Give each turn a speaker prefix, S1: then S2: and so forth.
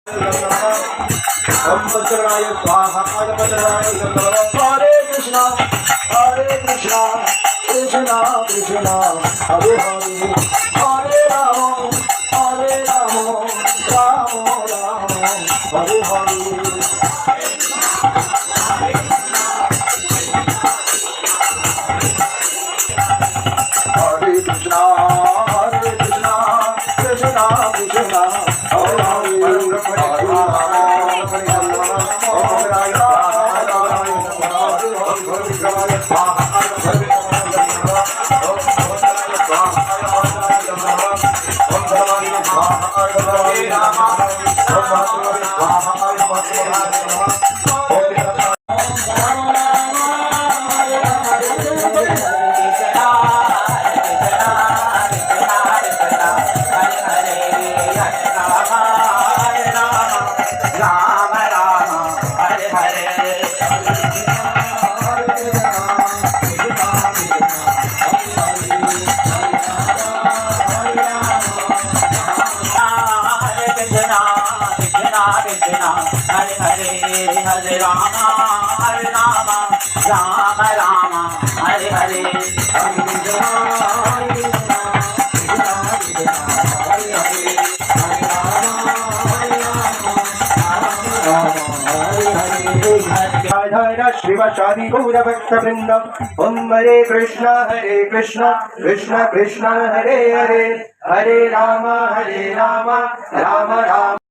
S1: ओम वज्राय स्वाहा ओम वज्राय स्वाहा। हरे कृष्णा कृष्णा कृष्णा हरे हरे, हरे राम राम राम हरे हरे। हरे कृष्णा कृष्णा कृष्णा हरे हरे राम राम राम हरे हरे। श्रीवासादि गौरभक्तवृंद। ओम हरे कृष्ण कृष्ण कृष्ण हरे हरे, हरे राम राम राम।